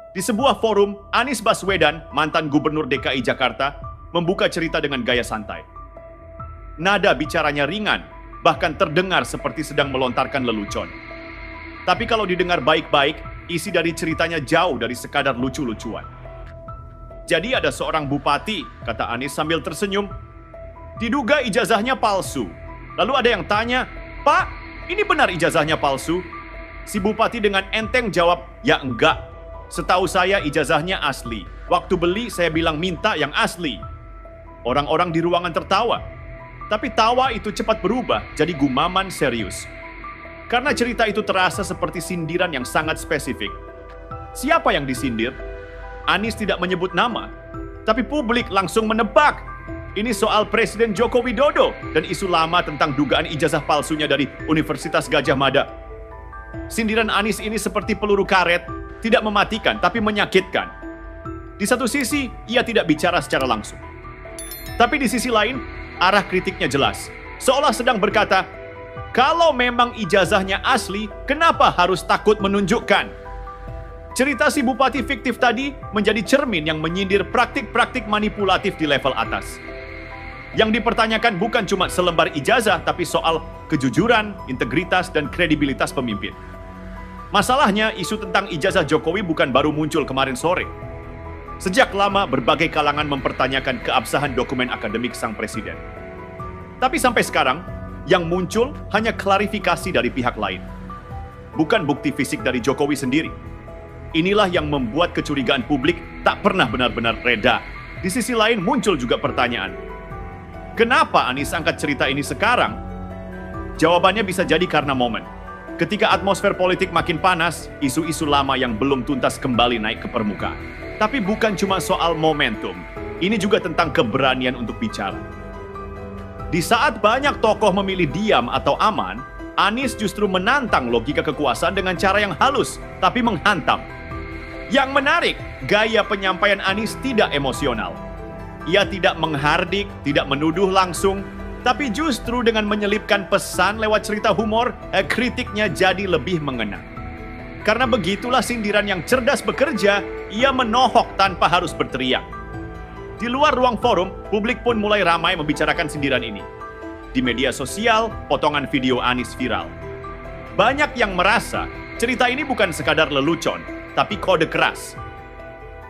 Di sebuah forum, Anies Baswedan, mantan Gubernur DKI Jakarta, membuka cerita dengan gaya santai. Nada bicaranya ringan, bahkan terdengar seperti sedang melontarkan lelucon. Tapi kalau didengar baik-baik, isi dari ceritanya jauh dari sekadar lucu-lucuan. Jadi ada seorang bupati, kata Anies sambil tersenyum. Diduga ijazahnya palsu. Lalu ada yang tanya, "Pak, ini benar ijazahnya palsu?" Si bupati dengan enteng jawab, "Ya enggak. Setahu saya ijazahnya asli. Waktu beli saya bilang minta yang asli." Orang-orang di ruangan tertawa. Tapi tawa itu cepat berubah jadi gumaman serius. Karena cerita itu terasa seperti sindiran yang sangat spesifik. Siapa yang disindir? Anies tidak menyebut nama. Tapi publik langsung menebak. Ini soal Presiden Joko Widodo dan isu lama tentang dugaan ijazah palsunya dari Universitas Gadjah Mada. Sindiran Anies ini seperti peluru karet, tidak mematikan tapi menyakitkan. Di satu sisi, ia tidak bicara secara langsung. Tapi di sisi lain, arah kritiknya jelas. Seolah sedang berkata, kalau memang ijazahnya asli, kenapa harus takut menunjukkan? Cerita si bupati fiktif tadi menjadi cermin yang menyindir praktik-praktik manipulatif di level atas. Yang dipertanyakan bukan cuma selembar ijazah, tapi soal kejujuran, integritas, dan kredibilitas pemimpin. Masalahnya, isu tentang ijazah Jokowi bukan baru muncul kemarin sore. Sejak lama, berbagai kalangan mempertanyakan keabsahan dokumen akademik sang presiden. Tapi sampai sekarang, yang muncul hanya klarifikasi dari pihak lain. Bukan bukti fisik dari Jokowi sendiri. Inilah yang membuat kecurigaan publik tak pernah benar-benar reda. Di sisi lain muncul juga pertanyaan. Kenapa Anies angkat cerita ini sekarang? Jawabannya bisa jadi karena momen. Ketika atmosfer politik makin panas, isu-isu lama yang belum tuntas kembali naik ke permukaan. Tapi bukan cuma soal momentum. Ini juga tentang keberanian untuk bicara. Di saat banyak tokoh memilih diam atau aman, Anies justru menantang logika kekuasaan dengan cara yang halus, tapi menghantam. Yang menarik, gaya penyampaian Anies tidak emosional. Ia tidak menghardik, tidak menuduh langsung, tapi justru dengan menyelipkan pesan lewat cerita humor, kritiknya jadi lebih mengena. Karena begitulah sindiran yang cerdas bekerja, ia menohok tanpa harus berteriak. Di luar ruang forum, publik pun mulai ramai membicarakan sindiran ini. Di media sosial, potongan video Anies viral. Banyak yang merasa cerita ini bukan sekadar lelucon, tapi kode keras.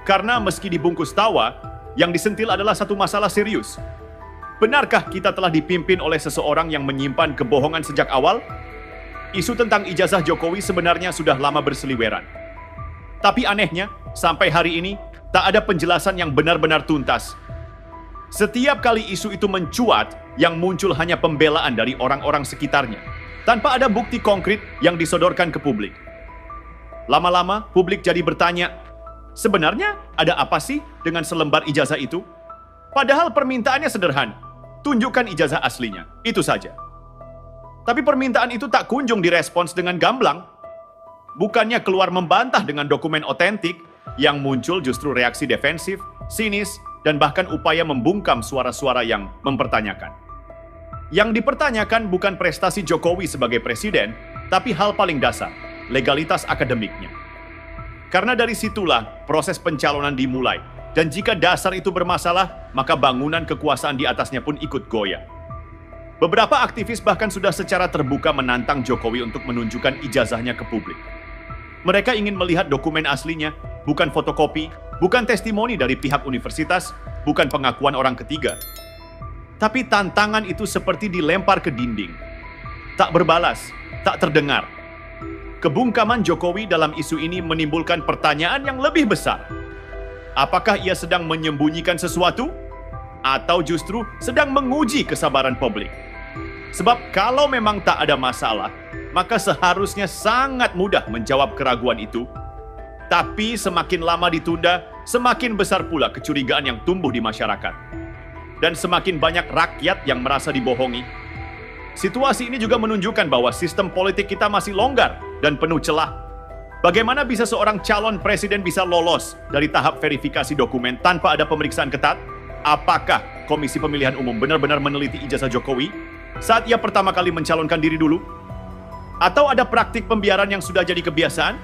Karena meski dibungkus tawa, yang disentil adalah satu masalah serius. Benarkah kita telah dipimpin oleh seseorang yang menyimpan kebohongan sejak awal? Isu tentang ijazah Jokowi sebenarnya sudah lama berseliweran. Tapi anehnya, sampai hari ini, tak ada penjelasan yang benar-benar tuntas. Setiap kali isu itu mencuat, yang muncul hanya pembelaan dari orang-orang sekitarnya, tanpa ada bukti konkret yang disodorkan ke publik. Lama-lama, publik jadi bertanya, sebenarnya ada apa sih dengan selembar ijazah itu? Padahal permintaannya sederhana, tunjukkan ijazah aslinya, itu saja. Tapi permintaan itu tak kunjung direspons dengan gamblang. Bukannya keluar membantah dengan dokumen otentik, yang muncul justru reaksi defensif, sinis, dan bahkan upaya membungkam suara-suara yang mempertanyakan. Yang dipertanyakan bukan prestasi Jokowi sebagai presiden, tapi hal paling dasar, legalitas akademiknya. Karena dari situlah proses pencalonan dimulai, dan jika dasar itu bermasalah, maka bangunan kekuasaan di atasnya pun ikut goyah. Beberapa aktivis bahkan sudah secara terbuka menantang Jokowi untuk menunjukkan ijazahnya ke publik. Mereka ingin melihat dokumen aslinya, bukan fotokopi, bukan testimoni dari pihak universitas, bukan pengakuan orang ketiga. Tapi tantangan itu seperti dilempar ke dinding. Tak berbalas, tak terdengar. Kebungkaman Jokowi dalam isu ini menimbulkan pertanyaan yang lebih besar. Apakah ia sedang menyembunyikan sesuatu? Atau justru sedang menguji kesabaran publik? Sebab kalau memang tak ada masalah, maka seharusnya sangat mudah menjawab keraguan itu. Tapi semakin lama ditunda, semakin besar pula kecurigaan yang tumbuh di masyarakat. Dan semakin banyak rakyat yang merasa dibohongi. Situasi ini juga menunjukkan bahwa sistem politik kita masih longgar dan penuh celah. Bagaimana bisa seorang calon presiden bisa lolos dari tahap verifikasi dokumen tanpa ada pemeriksaan ketat? Apakah Komisi Pemilihan Umum benar-benar meneliti ijazah Jokowi saat ia pertama kali mencalonkan diri dulu? Atau ada praktik pembiaran yang sudah jadi kebiasaan?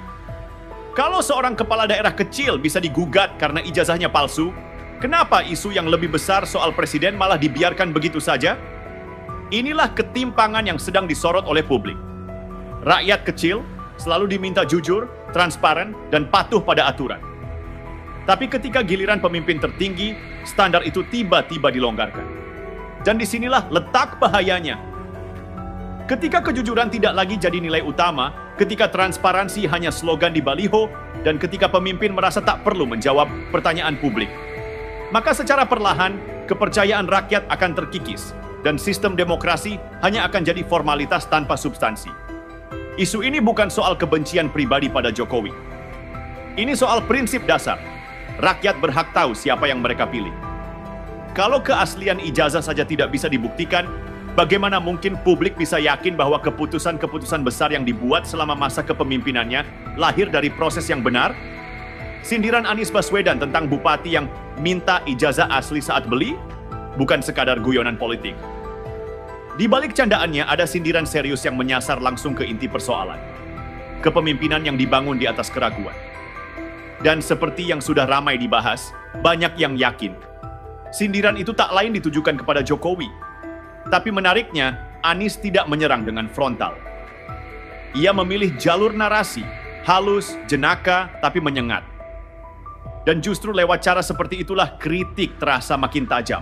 Kalau seorang kepala daerah kecil bisa digugat karena ijazahnya palsu, kenapa isu yang lebih besar soal presiden malah dibiarkan begitu saja? Inilah ketimpangan yang sedang disorot oleh publik. Rakyat kecil selalu diminta jujur, transparan, dan patuh pada aturan. Tapi ketika giliran pemimpin tertinggi, standar itu tiba-tiba dilonggarkan. Dan disinilah letak bahayanya. Ketika kejujuran tidak lagi jadi nilai utama, ketika transparansi hanya slogan di baliho, dan ketika pemimpin merasa tak perlu menjawab pertanyaan publik, maka secara perlahan, kepercayaan rakyat akan terkikis, dan sistem demokrasi hanya akan jadi formalitas tanpa substansi. Isu ini bukan soal kebencian pribadi pada Jokowi. Ini soal prinsip dasar. Rakyat berhak tahu siapa yang mereka pilih. Kalau keaslian ijazah saja tidak bisa dibuktikan, bagaimana mungkin publik bisa yakin bahwa keputusan-keputusan besar yang dibuat selama masa kepemimpinannya lahir dari proses yang benar? Sindiran Anies Baswedan tentang bupati yang minta ijazah asli saat beli bukan sekadar guyonan politik. Di balik candaannya ada sindiran serius yang menyasar langsung ke inti persoalan. Kepemimpinan yang dibangun di atas keraguan. Dan seperti yang sudah ramai dibahas, banyak yang yakin sindiran itu tak lain ditujukan kepada Jokowi. Tapi menariknya, Anies tidak menyerang dengan frontal. Ia memilih jalur narasi, halus, jenaka, tapi menyengat. Dan justru lewat cara seperti itulah kritik terasa makin tajam.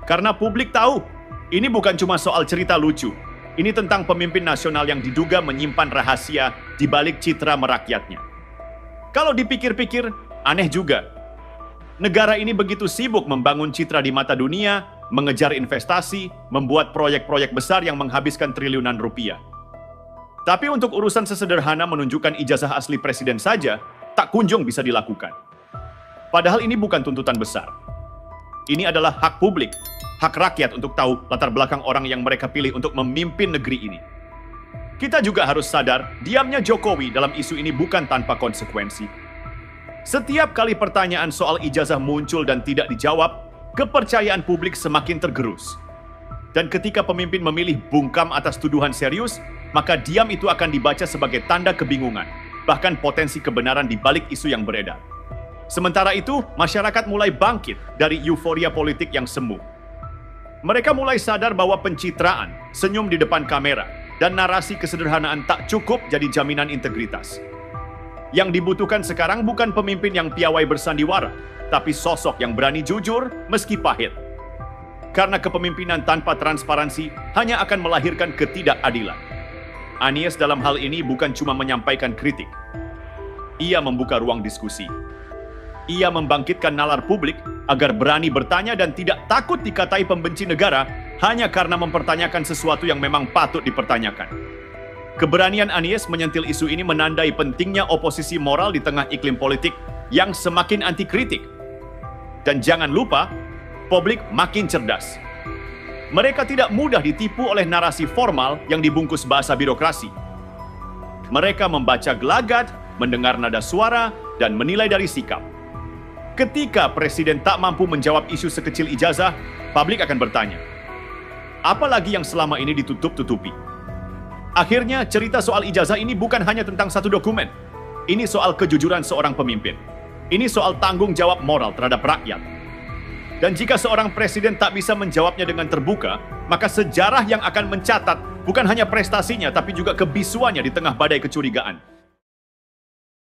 Karena publik tahu, ini bukan cuma soal cerita lucu. Ini tentang pemimpin nasional yang diduga menyimpan rahasia di balik citra merakyatnya. Kalau dipikir-pikir, aneh juga. Negara ini begitu sibuk membangun citra di mata dunia, mengejar investasi, membuat proyek-proyek besar yang menghabiskan triliunan rupiah. Tapi untuk urusan sesederhana menunjukkan ijazah asli presiden saja, tak kunjung bisa dilakukan. Padahal ini bukan tuntutan besar. Ini adalah hak publik, hak rakyat untuk tahu latar belakang orang yang mereka pilih untuk memimpin negeri ini. Kita juga harus sadar, diamnya Jokowi dalam isu ini bukan tanpa konsekuensi. Setiap kali pertanyaan soal ijazah muncul dan tidak dijawab, kepercayaan publik semakin tergerus. Dan ketika pemimpin memilih bungkam atas tuduhan serius, maka diam itu akan dibaca sebagai tanda kebingungan, bahkan potensi kebenaran di balik isu yang beredar. Sementara itu, masyarakat mulai bangkit dari euforia politik yang semu. Mereka mulai sadar bahwa pencitraan, senyum di depan kamera, dan narasi kesederhanaan tak cukup jadi jaminan integritas. Yang dibutuhkan sekarang bukan pemimpin yang piawai bersandiwara, tapi sosok yang berani jujur meski pahit. Karena kepemimpinan tanpa transparansi hanya akan melahirkan ketidakadilan. Anies dalam hal ini bukan cuma menyampaikan kritik. Ia membuka ruang diskusi. Ia membangkitkan nalar publik agar berani bertanya dan tidak takut dikatai pembenci negara hanya karena mempertanyakan sesuatu yang memang patut dipertanyakan. Keberanian Anies menyentil isu ini menandai pentingnya oposisi moral di tengah iklim politik yang semakin anti kritik. Dan jangan lupa, publik makin cerdas. Mereka tidak mudah ditipu oleh narasi formal yang dibungkus bahasa birokrasi. Mereka membaca gelagat, mendengar nada suara, dan menilai dari sikap. Ketika presiden tak mampu menjawab isu sekecil ijazah, publik akan bertanya, apalagi yang selama ini ditutup-tutupi? Akhirnya, cerita soal ijazah ini bukan hanya tentang satu dokumen. Ini soal kejujuran seorang pemimpin. Ini soal tanggung jawab moral terhadap rakyat. Dan jika seorang presiden tak bisa menjawabnya dengan terbuka, maka sejarah yang akan mencatat bukan hanya prestasinya, tapi juga kebisuannya di tengah badai kecurigaan.